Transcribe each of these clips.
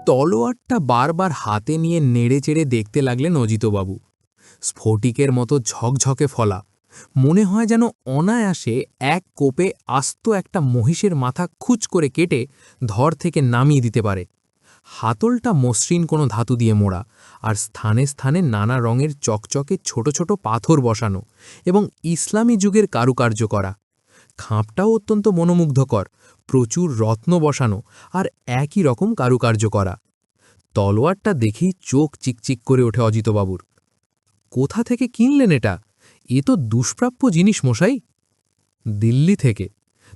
তলোয়ারটা বারবার হাতে নিয়ে নেড়েচেড়ে দেখতে লাগলেন অজিতবাবু। স্ফটিকের মতো ঝকঝকে ফলা, মনে হয় যেন অনায়াসে এক কোপে আস্ত একটা মহিষের মাথা খুচ করে কেটে ধর থেকে নামিয়ে দিতে পারে। হাতলটা মসৃণ কোনো ধাতু দিয়ে মোড়া, আর স্থানে স্থানে নানা রঙের চকচকে ছোট ছোট পাথর বসানো এবং ইসলামী যুগের কারুকার্য করা। খাপটাও অত্যন্ত মনোমুগ্ধকর, প্রচুর রত্ন বসানো আর একই রকম কারুকার্য করা। তলোয়ারটা দেখেই চোখ চিকচিক করে ওঠে অজিতবাবুর। কোথা থেকে কিনলেন এটা? এ তো দুষ্প্রাপ্য জিনিস মশাই। দিল্লি থেকে।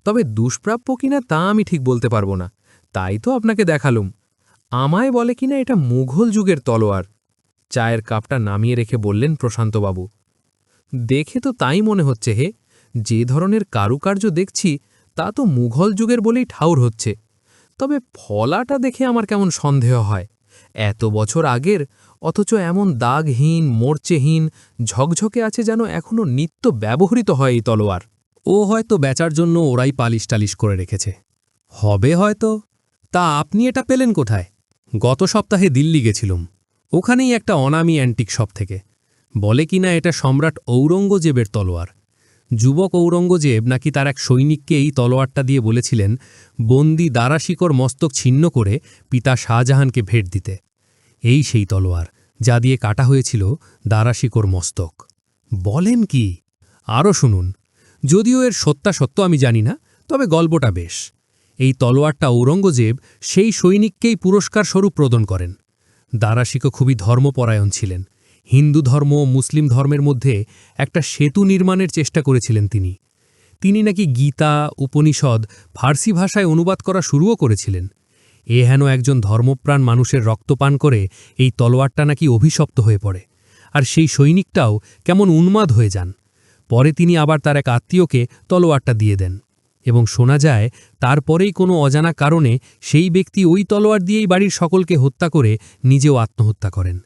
তবে দুষ্প্রাপ্য কিনা তা আমি ঠিক বলতে পারবো না, তাই তো আপনাকে দেখালুম। আমায় বলে কিনা এটা মুঘল যুগের তলোয়ার। চায়ের কাপটা নামিয়ে রেখে বললেন প্রশান্তবাবু। দেখে তো তাই মনে হচ্ছে হে, যে ধরনের কারুকার্য দেখছি তা তো মুঘল যুগের বলেই ঠাউর হচ্ছে। তবে ফলাটা দেখে আমার কেমন সন্দেহ হয়। এত বছর আগের, অথচ এমন দাগহীন, মোর্চেহীন, ঝকঝকে আছে যেন এখনও নিত্য ব্যবহৃত হয় এই তলোয়ার। ও হয়তো বেচার জন্য ওরাই পালিশ টালিশ করে রেখেছে। হবে হয়তো। তা আপনি এটা পেলেন কোথায়? গত সপ্তাহে দিল্লি গেছিলুম, ওখানেই একটা অনামি অ্যান্টিক শপ থেকে। বলে কিনা এটা সম্রাট ঔরঙ্গজেবের তলোয়ার। যুবক ঔরঙ্গজেব নাকি তার এক সৈনিককে এই তলোয়ারটা দিয়ে বলেছিলেন বন্দি দারাশিকর মস্তক ছিন্ন করে পিতা শাহজাহানকে ভেট দিতে। এই সেই তলোয়ার যা দিয়ে কাটা হয়েছিল দারাশিকর মস্তক। বলেন কি? আরও শুনুন। যদিও এর সত্যাসত্য আমি জানি না, তবে গল্পটা বেশ। এই তলোয়ারটা ঔরঙ্গজেব সেই সৈনিককেই পুরস্কার স্বরূপ প্রদান করেন। দারাশিকো খুবই ধর্মপরায়ণ ছিলেন। হিন্দু ধর্ম ও মুসলিম ধর্মের মধ্যে একটা সেতু নির্মাণের চেষ্টা করেছিলেন তিনি। তিনি নাকি গীতা, উপনিষদ ফার্সি ভাষায় অনুবাদ করা শুরুও করেছিলেন। এ হেন একজন ধর্মপ্রাণ মানুষের রক্তপান করে এই তলোয়ারটা নাকি অভিশপ্ত হয়ে পড়ে, আর সেই সৈনিকটাও কেমন উন্মাদ হয়ে যান। পরে তিনি আবার তার এক আত্মীয়কে তলোয়ারটা দিয়ে দেন, এবং শোনা যায় তারপরেই কোনো অজানা কারণে সেই ব্যক্তি ওই তলোয়ার দিয়েই বাড়ির সকলকে হত্যা করে নিজেও আত্মহত্যা করেন।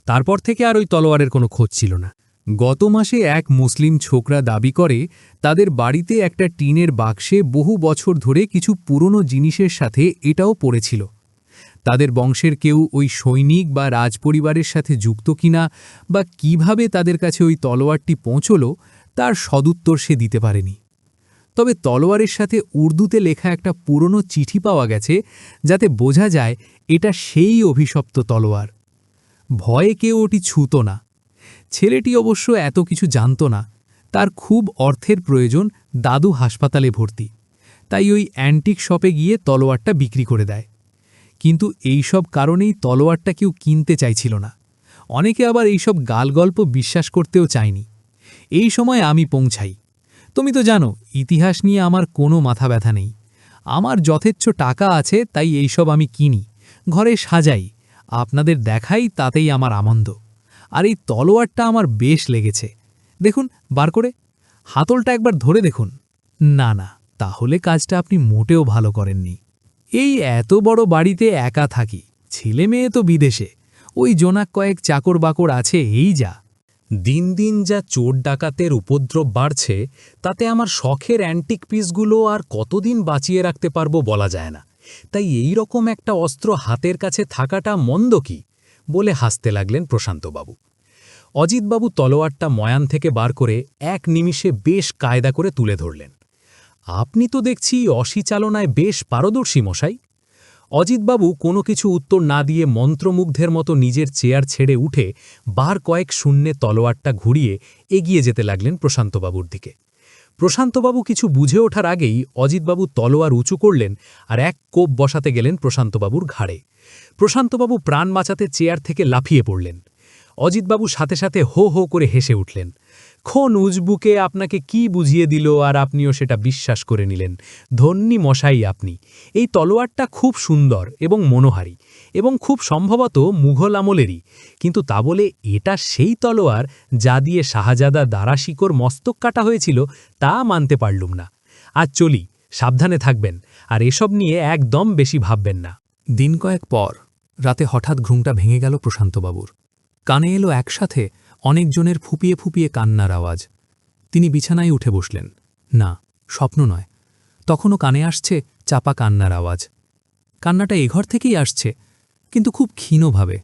তারপর থেকে আর ওই তলোয়ারের কোনো খোঁজ ছিল না। গত মাসে এক মুসলিম ছোকরা দাবি করে তাদের বাড়িতে একটা টিনের বাক্সে বহু বছর ধরে কিছু পুরনো জিনিসের সাথে এটাও পড়েছিল। তাদের বংশের কেউ ওই সৈনিক বা রাজপরিবারের সাথে যুক্ত কিনা বা কিভাবে তাদের কাছে ওই তলোয়ারটি পৌঁছল তার সদুত্তর সে দিতে পারেনি। তবে তলোয়ারের সাথে উর্দুতে লেখা একটা পুরনো চিঠি পাওয়া গেছে, যাতে বোঝা যায় এটা সেই অভিশপ্ত তলোয়ার। ভয়ে কেউ ওটি ছুঁত না। ছেলেটি অবশ্য এত কিছু জানত না। তার খুব অর্থের প্রয়োজন, দাদু হাসপাতালে ভর্তি, তাই ওই অ্যান্টিক শপে গিয়ে তলোয়ারটা বিক্রি করে দেয়। কিন্তু এই সব কারণেই তলোয়ারটা কেউ কিনতে চাইছিল না। অনেকে আবার এইসব গালগল্প বিশ্বাস করতেও চায়নি। এই সময় আমি পৌঁছাই। তুমি তো জানো, ইতিহাস নিয়ে আমার কোনো মাথা ব্যথা নেই। আমার যথেচ্ছ টাকা আছে, তাই এইসব আমি কিনি, ঘরে সাজাই, আপনাদের দেখাই, তাতেই আমার আনন্দ। আর এই তলোয়ারটা আমার বেশ লেগেছে। দেখুন বার করে, হাতলটা একবার ধরে দেখুন। না না, তাহলে কাজটা আপনি মোটেও ভালো করেননি। এই এত বড় বাড়িতে একা থাকি, ছেলে মেয়ে তো বিদেশে, ওই জোনাক কয়েক চাকর বাকর আছে, এই যা। দিন দিন যা চোর ডাকাতের উপদ্রব বাড়ছে, তাতে আমার শখের অ্যান্টিক পিসগুলো আর কতদিন বাঁচিয়ে রাখতে পারবো বলা যায় না। তাই এই রকম একটা অস্ত্র হাতের কাছে থাকাটা মন্দ কি, বলে হাসতে লাগলেন প্রশান্তবাবু। অজিতবাবু তলোয়ারটা ময়ান থেকে বার করে এক নিমিষে বেশ কায়দা করে তুলে ধরলেন। আপনি তো দেখছি অসিচালনায় বেশ পারদর্শী মশাই। অজিতবাবু কোনো কিছু উত্তর না দিয়ে মন্ত্রমুগ্ধের মতো নিজের চেয়ার ছেড়ে উঠে বার কয়েক শূন্যে তলোয়ারটা ঘুরিয়ে এগিয়ে যেতে লাগলেন প্রশান্তবাবুর দিকে। প্রশান্তবাবু কিছু বুঝে ওঠার আগেই অজিতবাবু তলোয়ার উঁচু করলেন আর এক কোপ বসাতে গেলেন প্রশান্তবাবুর ঘাড়ে। প্রশান্তবাবু প্রাণ বাঁচাতে চেয়ার থেকে লাফিয়ে পড়লেন। অজিতবাবু সাথে সাথে হো হো করে হেসে উঠলেন। কোন উজবুকে আপনাকে কি বুঝিয়ে দিল আর আপনিও সেটা বিশ্বাস করে নিলেন? ধন্যী মশাই আপনি। এই তলোয়ারটা খুব সুন্দর এবং মনোহারী, এবং খুব সম্ভবত মুঘল আমলেরই, কিন্তু তা বলে এটা সেই তলোয়ার যা দিয়ে শাহজাদা দারাশিকোর মস্তক কাটা হয়েছিল তা মানতে পারলুম না। আজ চলি, সাবধানে থাকবেন, আর এসব নিয়ে একদম বেশি ভাববেন না। দিন কয়েক পর রাতে হঠাৎ ঘুমটা ভেঙে গেল প্রশান্তবাবুর। কানে এলো একসাথে অনেকজনের ফুপিয়ে ফুপিয়ে কান্নার আওয়াজ। তিনি বিছানায় উঠে বসলেন। না, স্বপ্ন নয়। তখনও কানে আসছে চাপা কান্নার আওয়াজ। কান্নাটা এঘর থেকেই আসছে। কিন্তু খুব ক্ষীণভাবে।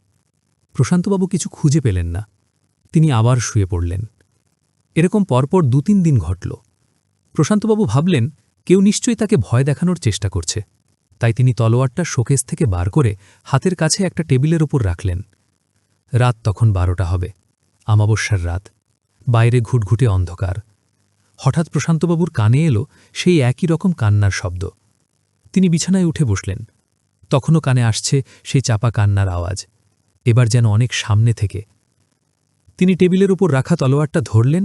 প্রশান্তবাবু কিছু খুঁজে পেলেন না। তিনি আবার শুয়ে পড়লেন। এরকম পরপর ২-৩ দিন ঘটল। প্রশান্তবাবু ভাবলেন কেউ নিশ্চয়ই তাকে ভয় দেখানোর চেষ্টা করছে। তাই তিনি তলোয়ারটা শোকেস থেকে বার করে হাতের কাছে একটা টেবিলের ওপর রাখলেন। রাত তখন ১২টা হবে, আমাবস্যার রাত। বাইরে ঘুটঘুটে অন্ধকার। হঠাৎ প্রশান্তবাবুর কানে এলো সেই একই রকম কান্নার শব্দ। তিনি বিছানায় উঠে বসলেন। তখনও কানে আসছে সেই চাপা কান্নার আওয়াজ, এবার যেন অনেক সামনে থেকে। তিনি টেবিলের উপর রাখা তলোয়ারটা ধরলেন,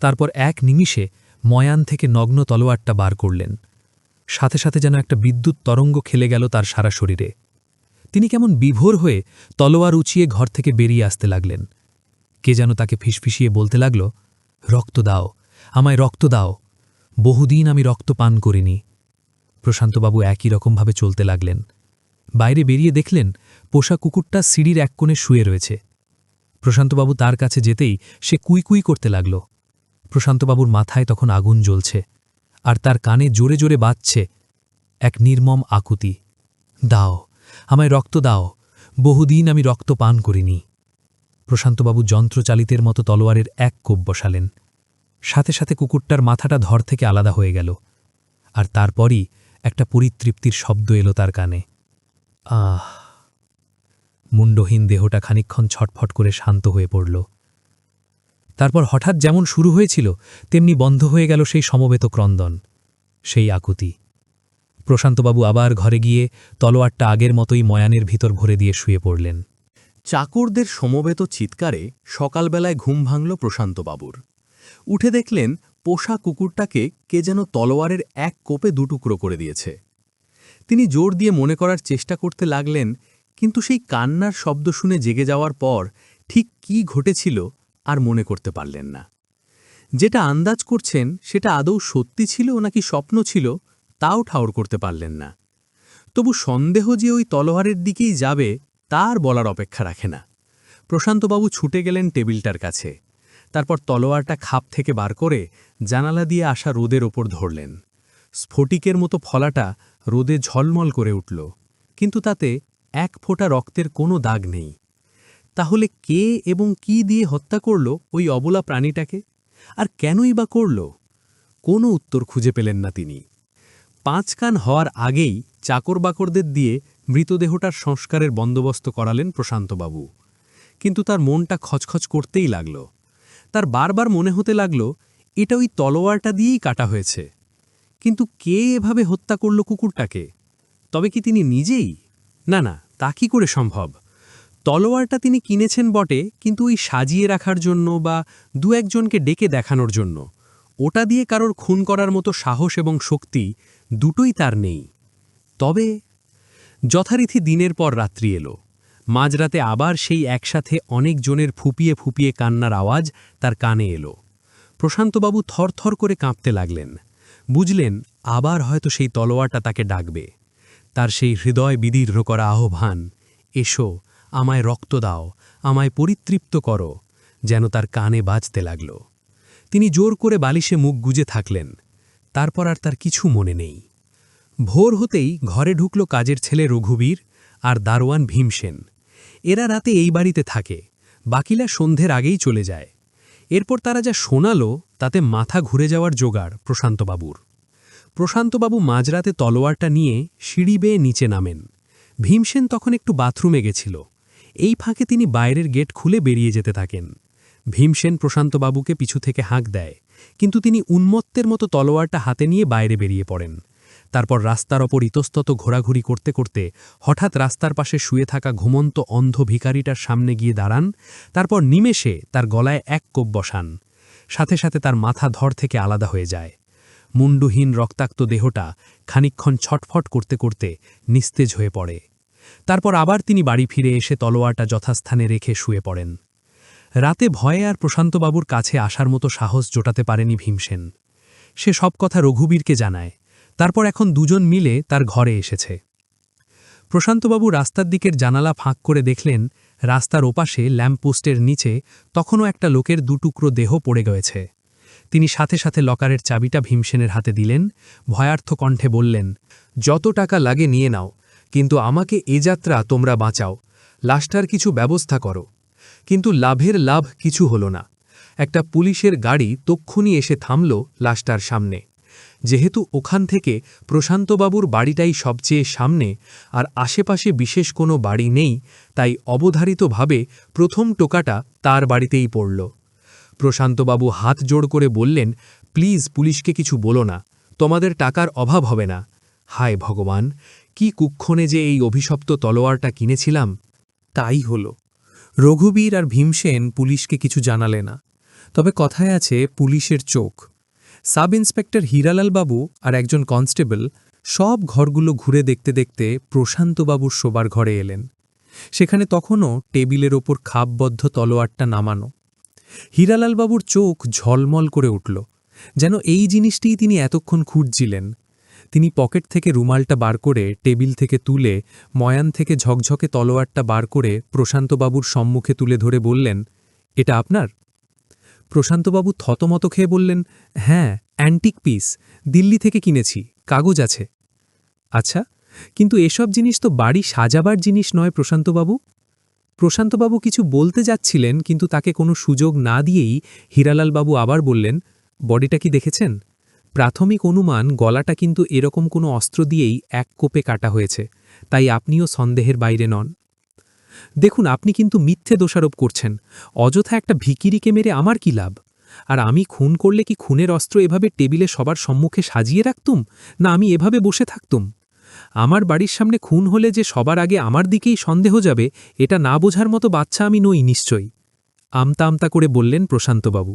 তারপর এক নিমিষে ময়ান থেকে নগ্ন তলোয়ারটা বার করলেন। সাথে সাথে যেন একটা বিদ্যুৎ তরঙ্গ খেলে গেল তার সারা শরীরে। তিনি কেমন বিভোর হয়ে তলোয়ার উঁচিয়ে ঘর থেকে বেরিয়ে আসতে লাগলেন। কে যেন তাকে ফিসফিসিয়ে বলতে লাগল, রক্ত দাও, আমায় রক্ত দাও, বহুদিন আমি রক্ত পান করিনি। প্রশান্তবাবু একই রকমভাবে চলতে লাগলেন। বাইরে বেরিয়ে দেখলেন পোষা কুকুরটা সিঁড়ির এক কোণে শুয়ে রয়েছে। প্রশান্তবাবু তার কাছে যেতেই সে কুইকুই করতে লাগল। প্রশান্তবাবুর মাথায় তখন আগুন জ্বলছে, আর তার কানে জোরে জোরে বাজছে এক নির্মম আকুতি, দাও, আমায় রক্ত দাও, বহুদিন আমি রক্ত পান করিনি। প্রশান্তবাবু যন্ত্রচালিতের মতো তলোয়ারের এক কোপ বসালেন। সাথে সাথে কুকুরটার মাথাটা ধর থেকে আলাদা হয়ে গেল, আর তারপরই একটা পরিতৃপ্তির শব্দ এলো তার কানে, আহ। মুন্ডহীন দেহটা খানিকক্ষণ ছটফট করে শান্ত হয়ে পড়ল। তারপর হঠাৎ যেমন শুরু হয়েছিল তেমনি বন্ধ হয়ে গেল সেই সমবেত ক্রন্দন, সেই আকুতি। প্রশান্তবাবু আবার ঘরে গিয়ে তলোয়ারটা আগের মতোই ময়ানের ভিতর ভরে দিয়ে শুয়ে পড়লেন। চাকরদের সমবেত চিৎকারে সকালবেলায় ঘুম ভাঙল প্রশান্তবাবুর। উঠে দেখলেন পোষা কুকুরটাকে কে যেন তলোয়ারের এক কোপে দুটুকরো করে দিয়েছে। তিনি জোর দিয়ে মনে করার চেষ্টা করতে লাগলেন, কিন্তু সেই কান্নার শব্দ শুনে জেগে যাওয়ার পর ঠিক কী ঘটেছিল আর মনে করতে পারলেন না। যেটা আন্দাজ করছেন সেটা আদৌ সত্যি ছিল নাকি স্বপ্ন ছিল তাও ঠাউর করতে পারলেন না। তবু সন্দেহ যে ওই তলোয়ারের দিকেই যাবে তার বলার অপেক্ষা রাখে না। প্রশান্তবাবু ছুটে গেলেন টেবিলটার কাছে। তারপর তলোয়ারটা খাপ থেকে বার করে জানালা দিয়ে আসা রোদের ওপর ধরলেন। স্ফটিকের মতো ফলাটা রোদে ঝলমল করে উঠল, কিন্তু তাতে এক ফোঁটা রক্তের কোনো দাগ নেই। তাহলে কে এবং কি দিয়ে হত্যা করল ওই অবলা প্রাণীটাকে, আর কেনই বা করল? কোনো উত্তর খুঁজে পেলেন না তিনি। ৫ কান হওয়ার আগেই চাকর বাকরদের দিয়ে মৃতদেহটার সংস্কারের বন্দোবস্ত করালেন প্রশান্তবাবু। কিন্তু তার মনটা খচখচ করতেই লাগল। তার বারবার মনে হতে লাগল এটা ওই তলোয়ারটা দিয়েই কাটা হয়েছে। কিন্তু কে এভাবে হত্যা করল কুকুরটাকে? তবে কি তিনি নিজেই? না না, তা কি করে সম্ভব? তলোয়ারটা তিনি কিনেছেন বটে, কিন্তু ওই সাজিয়ে রাখার জন্য বা দু একজনকে ডেকে দেখানোর জন্য। ওটা দিয়ে কারোর খুন করার মতো সাহস এবং শক্তি দুটোই তার নেই। তবে যথারীতি দিনের পর রাত্রি এলো। মাঝরাতে আবার সেই একসাথে অনেক জনের ফুপিয়ে ফুপিয়ে কান্নার আওয়াজ তার কানে এলো। প্রশান্তবাবু থরথর করে কাঁপতে লাগলেন। বুঝলেন আবার হয়তো সেই তলোয়ারটা তাকে ডাকবে। তার সেই হৃদয় বিদীর্ণ করা আহ্বান, এসো, আমায় রক্ত দাও, আমায় পরিতৃপ্ত করো, যেন তার কানে বাজতে লাগল। তিনি জোর করে বালিশে মুখ গুজে থাকলেন। তারপর আর তার কিছু মনে নেই। ভোর হতেই ঘরে ঢুকল কাজের ছেলে রঘুবীর আর দারোয়ান ভীমসেন। এরা রাতে এই বাড়িতে থাকে, বাকিলা সন্ধ্যের আগেই চলে যায়। এরপর তারা যা শোনালো তাতে মাথা ঘুরে যাওয়ার জোগাড় প্রশান্তবাবুর। প্রশান্তবাবু মাঝরাতে তলোয়ারটা নিয়ে সিঁড়ি বেয়ে নিচে নামেন। ভীমসেন তখন একটু বাথরুমে গেছিল। এই ফাঁকে তিনি বাইরের গেট খুলে বেরিয়ে যেতে থাকেন। ভীমসেন প্রশান্তবাবুকে পিছু থেকে হাঁক দেয়, কিন্তু তিনি উন্মত্তের মতো তলোয়ারটা হাতে নিয়ে বাইরে বেরিয়ে পড়েন। তারপর রাস্তার ওপর ইতস্তত ঘোরাঘুরি করতে করতে হঠাৎ রাস্তার পাশে শুয়ে থাকা ঘুমন্ত অন্ধ ভিখারিটার সামনে গিয়ে দাঁড়ান। তারপর নিমেষে তার গলায় এক কোপ বসান। সাথে সাথে তার মাথা ধর থেকে আলাদা হয়ে যায়। মুন্ডুহীন রক্তাক্ত দেহটা খানিকক্ষণ ছটফট করতে করতে নিস্তেজ হয়ে পড়ে। তারপর আবার তিনি বাড়ি ফিরে এসে তলোয়ারটা যথাস্থানে রেখে শুয়ে পড়েন। রাতে ভয়ে আর প্রশান্তবাবুর কাছে আসার মতো সাহস জোটাতে পারেনি ভীমসেন। সে সব কথা রঘুবীরকে জানায়। তারপর এখন দুজন মিলে তার ঘরে এসেছে। প্রশান্তবাবু রাস্তার দিকের জানালা ফাঁক করে দেখলেন রাস্তার ওপাশে ল্যাম্পপোস্টের নিচে তখনও একটা লোকের দুটুকরো দেহ পড়ে গেছে। তিনি সাথে সাথে লকারের চাবিটা ভীমসেনের হাতে দিলেন, ভয়ার্থ কণ্ঠে বললেন, যত টাকা লাগে নিয়ে নাও, কিন্তু আমাকে এ যাত্রা তোমরা বাঁচাও, লাশটার কিছু ব্যবস্থা করো। কিন্তু লাভের লাভ কিছু হলো না। একটা পুলিশের গাড়ি তক্ষুনি এসে থামল লাশটার সামনে। যেহেতু ওখান থেকে প্রশান্তবাবুর বাড়িটাই সবচেয়ে সামনে আর আশেপাশে বিশেষ কোনো বাড়ি নেই, তাই অবধারিতভাবে প্রথম টোকাটা তার বাড়িতেই পড়ল। প্রশান্তবাবু হাত জোড় করে বললেন, প্লিজ পুলিশকে কিছু বলো না, তোমাদের টাকার অভাব হবে না। হায় ভগবান, কি কুক্ষণে যে এই অভিশপ্ত তলোয়ারটা কিনেছিলাম। তাই হল। রঘুবীর আর ভীমসেন পুলিশকে কিছু জানালে না। তবে কথায় আছে পুলিশের চোখ। সাব ইন্সপেক্টর হীরালাল বাবু আর একজন কনস্টেবল সব ঘরগুলো ঘুরে দেখতে দেখতে প্রশান্তবাবুর শোবার ঘরে এলেন। সেখানে তখনও টেবিলের ওপর খাপবদ্ধ তলোয়ারটা নামানো। হীরালাল বাবুর চোখ ঝলমল করে উঠল, যেন এই জিনিসটিই তিনি এতক্ষণ খুঁজছিলেন। তিনি পকেট থেকে রুমালটা বার করে টেবিল থেকে তুলে ময়ান থেকে ঝকঝকে তলোয়ারটা বার করে প্রশান্তবাবুর সম্মুখে তুলে ধরে বললেন, এটা আপনার? প্রশান্তবাবু থতমত খেয়ে বললেন, হ্যাঁ, অ্যান্টিক পিস, দিল্লি থেকে কিনেছি, কাগজ আছে। আচ্ছা, কিন্তু এসব জিনিস তো বাড়ি সাজাবার জিনিস নয় প্রশান্তবাবু। প্রশান্তবাবু কিছু বলতে যাচ্ছিলেন, কিন্তু তাকে কোনো সুযোগ না দিয়েই হীরালালবাবু আবার বললেন, বডিটা কি দেখেছেন? প্রাথমিক অনুমান গলাটা কিন্তু এরকম কোনো অস্ত্র দিয়েই এক কোপে কাটা হয়েছে, তাই আপনিও সন্দেহের বাইরে নন। দেখুন, আপনি কিন্তু মিথ্যে দোষারোপ করছেন। অযথা একটা ভিখিরিকে মেরে আমার কি লাভ? আর আমি খুন করলে কি খুনের অস্ত্র এভাবে টেবিলে সবার সম্মুখে সাজিয়ে রাখতুম, না আমি এভাবে বসে থাকতুম? আমার বাড়ির সামনে খুন হলে যে সবার আগে আমার দিকেই সন্দেহ যাবে, এটা না বোঝার মতো বাচ্চা আমি নই নিশ্চয়ই। আমতা আমতা করে বললেন প্রশান্তবাবু।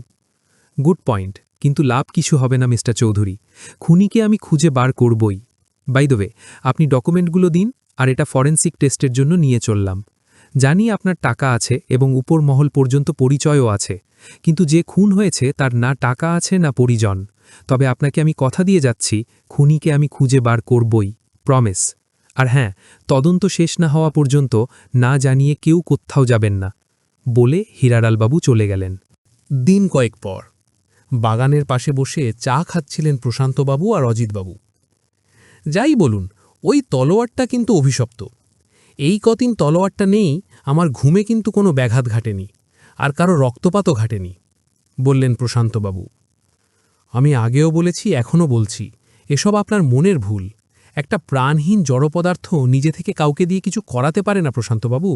গুড পয়েন্ট, কিন্তু লাভ কিছু হবে না মিস্টার চৌধুরী। খুনিকে আমি খুঁজে বার করবই। বাই দ্য ওয়ে, আপনি ডকুমেন্টগুলো দিন, আর এটা ফরেনসিক টেস্টের জন্য নিয়ে চললাম। জানি আপনার টাকা আছে এবং উপর মহল পর্যন্ত পরিচয়ও আছে, কিন্তু যে খুন হয়েছে তার না টাকা আছে না পরিজন। তবে আপনাকে আমি কথা দিয়ে যাচ্ছি, খুনিকে আমি খুঁজে বার করবই, প্রমিস। আর হ্যাঁ, তদন্ত শেষ না হওয়া পর্যন্ত না জানিয়ে কেউ কোথাও যাবেন না। বলে হীরালালবাবু চলে গেলেন। দিন কয়েক পর বাগানের পাশে বসে চা খাচ্ছিলেন প্রশান্তবাবু আর অজিতবাবু। যাই বলুন, ওই তলোয়ারটা কিন্তু অভিশপ্ত। এই কদিন তলোয়ারটা নেই, আমার ঘুমে কিন্তু কোনো ব্যাঘাত ঘাটেনি, আর কারো রক্তপাতও ঘাটেনি, বললেন প্রশান্তবাবু। আমি আগেও বলেছি, এখনও বলছি, এসব আপনার মনের ভুল। একটা প্রাণহীন জড়পদার্থ নিজে থেকে কাউকে দিয়ে কিছু করাতে পারে না প্রশান্তবাবু।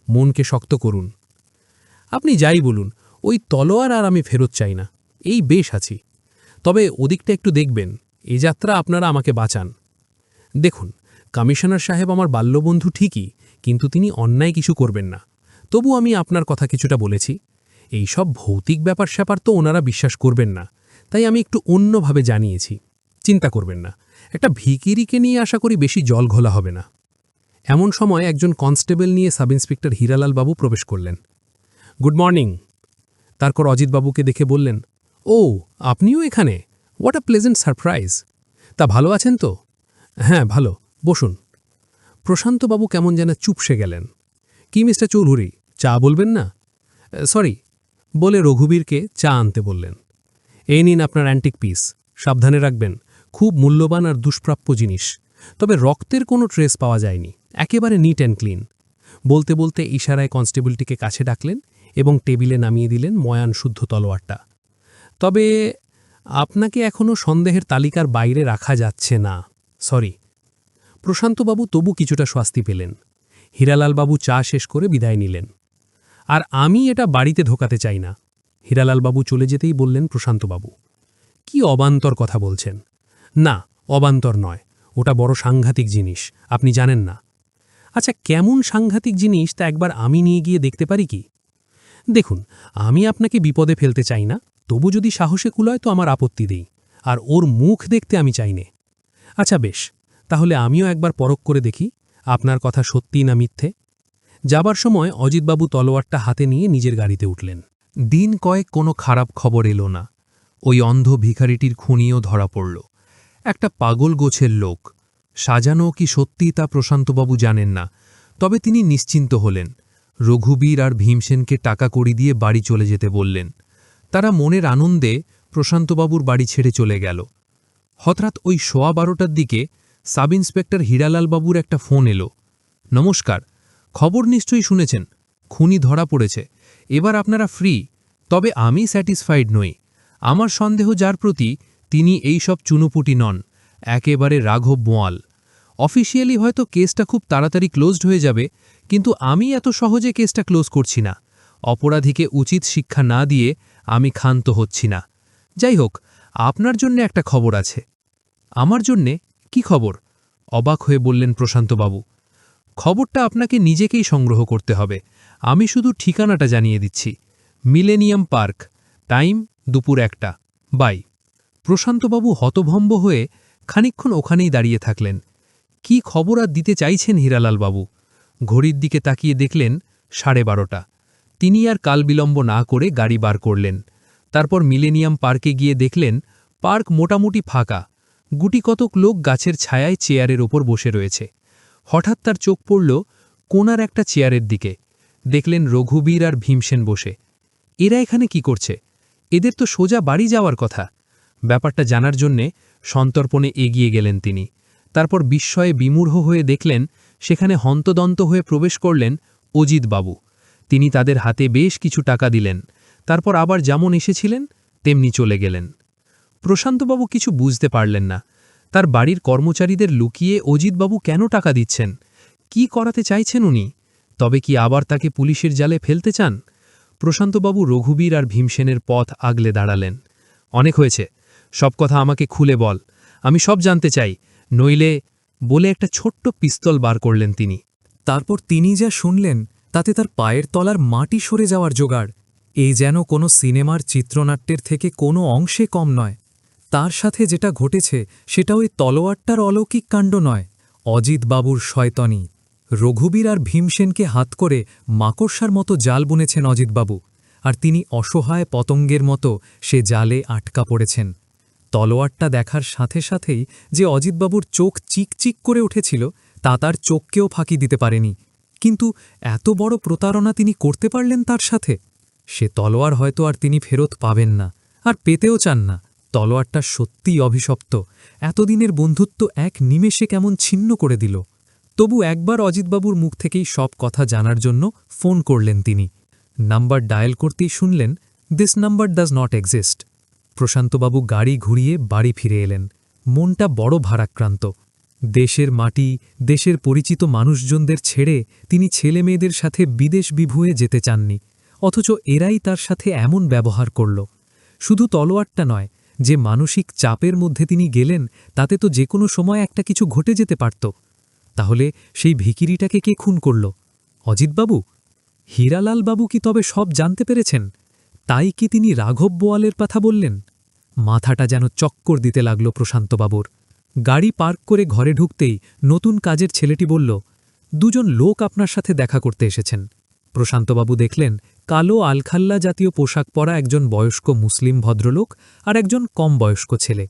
মনকে শক্ত করুন। আপনি যাই বলুন, ওই তলোয়ার আর আমি ফেরত চাই না, এই বেশ আছি। তবে ওদিকটা একটু দেখবেন, এ যাত্রা আপনারা আমাকে বাঁচান। দেখুন, কমিশনার সাহেব আমার বাল্যবন্ধু ঠিকই, কিন্তু তিনি অন্যায় কিছু করবেন না। তবু আমি আপনার কথা কিছুটা বলেছি। এই সব ভৌতিক ব্যাপার স্যাপার তো ওনারা বিশ্বাস করবেন না, তাই আমি একটু অন্যভাবে জানিয়েছি। চিন্তা করবেন না, একটা ভিকিরিকে নিয়ে আশা করি বেশি জল ঘোলা হবে না। এমন সময় একজন কনস্টেবল নিয়ে সাব ইন্সপেক্টর হীরালাল বাবু প্রবেশ করলেন। Good morning. তারপর অজিতবাবুকে দেখে বললেন, ও, আপনিও এখানে? What a pleasant surprise. তা ভালো আছেন তো? হ্যাঁ, ভালো, বসুন। প্রশান্তবাবু কেমন যেন চুপসে গেলেন। কি মিস্টার চৌধুরী, চা বলবেন না? সরি, বলে রঘুবীরকে চা আনতে বললেন। এই নিন আপনার অ্যান্টিক পিস, সাবধানে রাখবেন, খুব মূল্যবান আর দুষ্প্রাপ্য জিনিস। তবে রক্তের কোনো ট্রেস পাওয়া যায়নি, একেবারে নিট অ্যান্ড ক্লিন। বলতে বলতে ইশারায় কনস্টেবলটিকে কাছে ডাকলেন এবং টেবিলে নামিয়ে দিলেন ময়ান শুদ্ধ তলোয়ারটা। তবে আপনাকে এখনও সন্দেহের তালিকার বাইরে রাখা যাচ্ছে না, সরি। প্রশান্তবাবু তবু কিছুটা স্বস্তি পেলেন। হীরালালবাবু চা শেষ করে বিদায় নিলেন। আর আমি এটা বাড়িতে ঢোকাতে চাই না। হীরালালবাবু চলে যেতেই বললেন প্রশান্তবাবু, কি অবান্তর কথা বলছেন? না, অবান্তর নয়, ওটা বড় সাংঘাতিক জিনিস, আপনি জানেন না। আচ্ছা, কেমন সাংঘাতিক জিনিস তা একবার আমি নিয়ে গিয়ে দেখতে পারি কি? দেখুন, আমি আপনাকে বিপদে ফেলতে চাই না, তবু যদি সাহসে কুলায় তো আমার আপত্তি দেই, আর ওর মুখ দেখতে আমি চাই নে। আচ্ছা বেশ, তাহলে আমিও একবার পরখ করে দেখি আপনার কথা সত্যি না মিথ্যে। যাবার সময় অজিতবাবু তলোয়ারটা হাতে নিয়ে নিজের গাড়িতে উঠলেন। দিন কয়েক কোনো খারাপ খবর এলো না। ওই অন্ধ ভিখারিটির খুনিও ধরা পড়ল। একটা পাগল গোছের লোক। সাজানো কি সত্যি তা প্রশান্তবাবু জানেন না, তবে তিনি নিশ্চিন্ত হলেন। রঘুবীর আর ভীমসেনকে টাকা কড়ি দিয়ে বাড়ি চলে যেতে বললেন। তারা মনের আনন্দে প্রশান্তবাবুর বাড়ি ছেড়ে চলে গেল। হঠাৎ ওই 12:15টার দিকে সাব ইন্সপেক্টর হীরালাল বাবুর একটা ফোন এলো। নমস্কার, খবর নিশ্চয়ই শুনেছেন, খুনি ধরা পড়েছে, এবার আপনারা ফ্রি। তবে আমি স্যাটিসফাইড নই। আমার সন্দেহ যার প্রতি, তিনি এই সব চুনোপুটি নন, একেবারে রাঘব বোয়াল। অফিসিয়ালি হয়তো কেসটা খুব তাড়াতাড়ি ক্লোজড হয়ে যাবে, কিন্তু আমি এত সহজে কেসটা ক্লোজ করছি না। অপরাধীকে উচিত শিক্ষা না দিয়ে আমি ক্ষান্ত হচ্ছি না। যাই হোক, আপনার জন্য একটা খবর আছে। আমার জন্যে? কি খবর? অবাক হয়ে বললেন প্রশান্তবাবু। খবরটা আপনাকে নিজেকেই সংগ্রহ করতে হবে, আমি শুধু ঠিকানাটা জানিয়ে দিচ্ছি। মিলেনিয়াম পার্ক, টাইম দুপুর 1টা, বাই। প্রশান্তবাবু হতভম্ব হয়ে খানিকক্ষণ ওখানেই দাঁড়িয়ে থাকলেন। কি খবর আর দিতে চাইছেন হীরালাল বাবু? ঘড়ির দিকে তাকিয়ে দেখলেন 12:30। তিনি আর কালবিলম্ব না করে গাড়ি বার করলেন। তারপর মিলেনিয়াম পার্কে গিয়ে দেখলেন পার্ক মোটামুটি ফাঁকা, গুটিকতক লোক গাছের ছায়ায় চেয়ারের ওপর বসে রয়েছে। হঠাৎ তার চোখ পড়ল কোণার একটা চেয়ারের দিকে। দেখলেন রঘুবীর আর ভীমসেন বসে। এরা এখানে কি করছে? এদের তো সোজা বাড়ি যাওয়ার কথা। ব্যাপারটা জানার জন্যে সন্তর্পণে এগিয়ে গেলেন তিনি। তারপর বিস্ময়ে বিমূঢ় হয়ে দেখলেন সেখানে হন্তদন্ত হয়ে প্রবেশ করলেন অজিতবাবু। তিনি তাদের হাতে বেশ কিছু টাকা দিলেন, তারপর আবার যেমন এসেছিলেন তেমনি চলে গেলেন। প্রশান্তবাবু কিছু বুঝতে পারলেন না, তার বাড়ির কর্মচারীদের লুকিয়ে অজিতবাবু কেন টাকা দিচ্ছেন, কি করাতে চাইছেন উনি? তবে কি আবার তাকে পুলিশের জালে ফেলতে চান? প্রশান্তবাবু রঘুবীর আর ভীমসেনের পথ আগলে দাঁড়ালেন। অনেক হয়েছে, সব কথা আমাকে খুলে বল, আমি সব জানতে চাই, নইলে বলে একটা ছোট্ট পিস্তল বার করলেন তিনি। তারপর তিনি যা শুনলেন তাতে তার পায়ের তলার মাটি সরে যাওয়ার জোগাড়। এই যেন কোনো সিনেমার চিত্রনাট্যের থেকে কোনো অংশে কম নয়। তার সাথে যেটা ঘটেছে সেটা ওই তলোয়ারটার অলৌকিক কাণ্ড নয়, অজিতবাবুর শয়তানি। রঘুবীর আর ভীমসেনকে হাত করে মাকড়সার মতো জাল বুনেছেন অজিতবাবু, আর তিনি অসহায় পতঙ্গের মতো সে জালে আটকা পড়েছেন। তলোয়ারটা দেখার সাথে সাথেই যে অজিতবাবুর চোখ চিকচিক করে উঠেছিল তা তার চোখকেও ফাঁকি দিতে পারেনি। কিন্তু এত বড় প্রতারণা তিনি করতে পারলেন তার সাথে? সে তলোয়ার হয়তো আর তিনি ফেরত পাবেন না, আর পেতেও চান না। তলোয়ারটা সত্যিই অভিশপ্ত, এতদিনের বন্ধুত্ব এক নিমেষে কেমন ছিন্ন করে দিল। তবু একবার অজিতবাবুর মুখ থেকেই সব কথা জানার জন্য ফোন করলেন তিনি। নাম্বার ডায়াল করতেই শুনলেন, this number does not exist. প্রশান্তবাবু গাড়ি ঘুরিয়ে বাড়ি ফিরে এলেন। মনটা বড় ভারাক্রান্ত। দেশের মাটি, দেশের পরিচিত মানুষজনদের ছেড়ে তিনি ছেলেমেয়েদের সাথে বিদেশ বিভুঁয়ে যেতে চাননি, অথচ এরাই তার সাথে এমন ব্যবহার করল। শুধু তলোয়ারটা নয়, যে মানসিক চাপের মধ্যে তিনি গেলেন তাতে তো যে কোনো সময় একটা কিছু ঘটে যেতে পারত। তাহলে সেই ভিখিরিটাকে কে খুন করল? অজিতবাবু? হীরালাল বাবু কি তবে সব জানতে পেরেছেন? তাই কি তিনি রাঘব বোয়ালের কথা বললেন? মাথাটা যেন চক্কর দিতে লাগল প্রশান্তবাবুর। গাড়ি পার্ক করে ঘরে ঢুকতেই নতুন কাজের ছেলেটি বলল, দুজন লোক আপনার সাথে দেখা করতে এসেছেন। প্রশান্তবাবু দেখলেন কালো আলখাল্লা জাতীয় পোশাক পরা একজন বয়স্ক মুসলিম ভদ্রলোক আর একজন কম বয়স্ক ছেলে,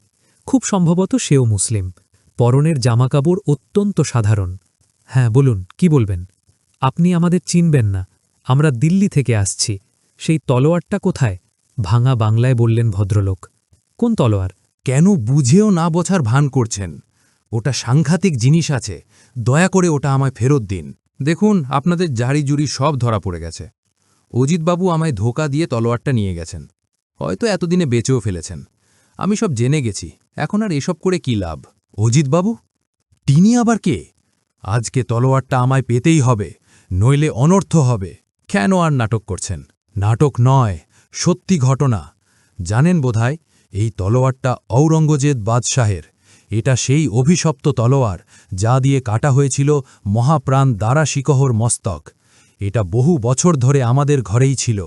খুব সম্ভবত সেও মুসলিম। পরনের জামাকাপড় অত্যন্ত সাধারণ। হ্যাঁ বলুন, কি বলবেন? আপনি আমাদের চিনবেন না, আমরা দিল্লি থেকে আসছি। সেই তলোয়ারটা কোথায়? ভাঙা বাংলায় বললেন ভদ্রলোক। কোন তলোয়ার? কেন বুঝেও না বোঝার ভান করছেন? ওটা সাংঘাতিক জিনিস আছে, দয়া করে ওটা আমায় ফেরত দিন। দেখুন, আপনাদের জাড়ি-জুড়ি সব ধরা পড়ে গেছে। অজিতবাবু আমায় ধোকা দিয়ে তলোয়ারটা নিয়ে গেছেন, হয়তো এতদিনে বেঁচেও ফেলেছেন। আমি সব জেনে গেছি, এখন আর এসব করে কি লাভ? অজিতবাবু? তিনি আবার কে? আজকে তলোয়ারটা আমায় পেতেই হবে, নইলে অনর্থ হবে। কেন আর নাটক করছেন? নাটক নয়, সত্যি ঘটনা। জানেন বোধহয়, এই তলোয়ারটা ঔরঙ্গজেব বাদশাহের। এটা সেই অভিশপ্ত তলোয়ার যা দিয়ে কাটা হয়েছিল মহাপ্রাণ দারা শিকহর মস্তক। এটা বহু বছর ধরে আমাদের ঘরেই ছিল।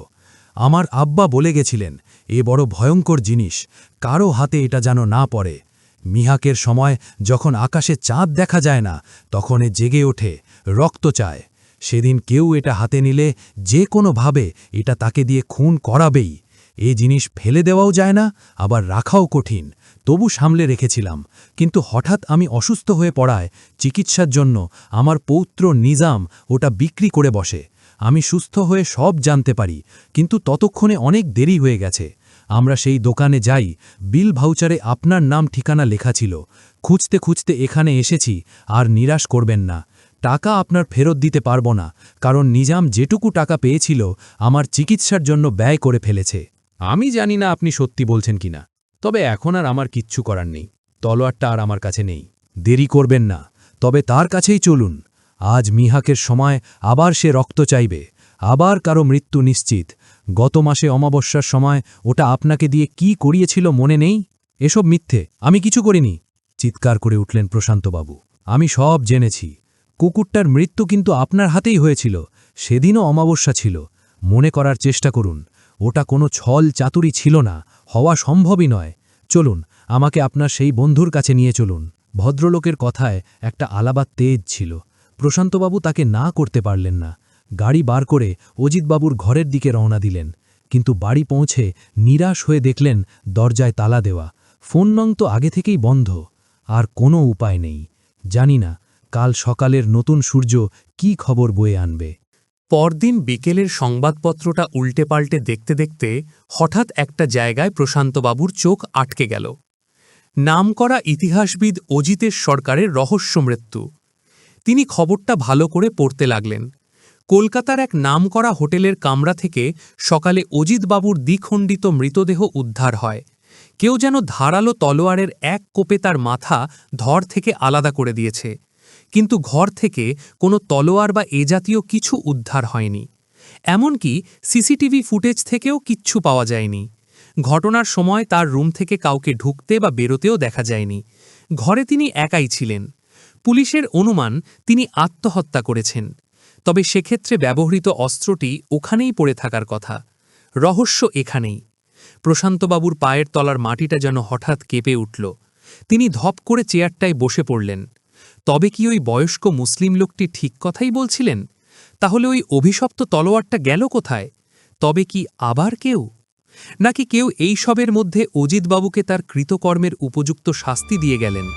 আমার আব্বা বলে গেছিলেন, এ বড় ভয়ঙ্কর জিনিস, কারো হাতে এটা যেন না পড়ে। মিহাকের সময় যখন আকাশে চাঁদ দেখা যায় না, তখন এ জেগে ওঠে, রক্ত চায়। সেদিন কেউ এটা হাতে নিলে যে কোনোভাবে এটা তাকে দিয়ে খুন করাবেই। এ জিনিস ফেলে দেওয়াও যায় না, আবার রাখাও কঠিন। তবু সামলে রেখেছিলাম, কিন্তু হঠাৎ আমি অসুস্থ হয়ে পড়ায় চিকিৎসার জন্য আমার পৌত্র নিজাম ওটা বিক্রি করে বসে। আমি সুস্থ হয়ে সব জানতে পারি, কিন্তু ততক্ষণে অনেক দেরি হয়ে গেছে। আমরা সেই দোকানে যাই, বিল ভাউচারে আপনার নাম ঠিকানা লেখা ছিল। খুঁজতে খুঁজতে এখানে এসেছি, আর নিরাশ করবেন না। টাকা আপনার ফেরত দিতে পারব না, কারণ নিজাম যেটুকু টাকা পেয়েছিল আমার চিকিৎসার জন্য ব্যয় করে ফেলেছে। আমি জানি না আপনি সত্যি বলছেন কিনা, তবে এখন আর আমার কিচ্ছু করার নেই। তলোয়ারটা আর আমার কাছে নেই। দেরি করবেন না, তবে তার কাছেই চলুন। আজ মিহাকের সময় আবার সে রক্ত চাইবে, আবার কারো মৃত্যু নিশ্চিত। গত মাসে অমাবস্যার সময় ওটা আপনাকে দিয়ে কি করিয়েছিল মনে নেই? এসব মিথ্যে, আমি কিছু করিনি, চিৎকার করে উঠলেন প্রশান্তবাবু। আমি সব জেনেছি। কুকুরটার মৃত্যু কিন্তু আপনার হাতেই হয়েছিল। সেদিনও অমাবস্যা ছিল। মনে করার চেষ্টা করুন। ওটা কোনো ছল চাতুরি ছিল না, হওয়া সম্ভবই নয়। চলুন, আমাকে আপনার সেই বন্ধুর কাছে নিয়ে চলুন। ভদ্রলোকের কথায় একটা আলাদা তেজ ছিল। প্রশান্তবাবু তাকে না করতে পারলেন না। গাড়ি বার করে অজিতবাবুর ঘরের দিকে রওনা দিলেন, কিন্তু বাড়ি পৌঁছে নিরাশ হয়ে দেখলেন দরজায় তালা দেওয়া। ফোন নং তো আগে থেকেই বন্ধ। আর কোনো উপায় নেই। জানি না কাল সকালের নতুন সূর্য কি খবর বয়ে আনবে। পরদিন বিকেলের সংবাদপত্রটা উল্টে পাল্টে দেখতে দেখতে হঠাৎ একটা জায়গায় প্রশান্তবাবুর চোখ আটকে গেল। নামকরা ইতিহাসবিদ অজিতেশ সরকারের রহস্য মৃত্যু। তিনি খবরটা ভালো করে পড়তে লাগলেন। কলকাতার এক নামকরা হোটেলের কামরা থেকে সকালে অজিতবাবুর দ্বিখণ্ডিত মৃতদেহ উদ্ধার হয়। কেউ যেন ধারালো তলোয়ারের এক কোপে তার মাথা ধর থেকে আলাদা করে দিয়েছে। কিন্তু ঘর থেকে কোনো তলোয়ার বা এ জাতীয় কিছু উদ্ধার হয়নি। এমনকি সিসিটিভি ফুটেজ থেকেও কিচ্ছু পাওয়া যায়নি। ঘটনার সময় তার রুম থেকে কাউকে ঢুকতে বা বেরোতেও দেখা যায়নি। ঘরে তিনি একাই ছিলেন। পুলিশের অনুমান তিনি আত্মহত্যা করেছেন। তবে সেক্ষেত্রে ব্যবহৃত অস্ত্রটি ওখানেই পড়ে থাকার কথা। রহস্য এখানেই। প্রশান্তবাবুর পায়ের তলার মাটিটা যেন হঠাৎ কেঁপে উঠল। তিনি ধপ করে চেয়ারটায় বসে পড়লেন। তবে কি ওই বয়স্ক মুসলিম লোকটি ঠিক কথাই বলছিলেন? তাহলে ওই অভিশপ্ত তলোয়ারটা গেল কোথায়? তবে কি আবার কেউ? নাকি কেউ এই সবের মধ্যে অজিতবাবুকে তার কৃতকর্মের উপযুক্ত শাস্তি দিয়ে গেলেন?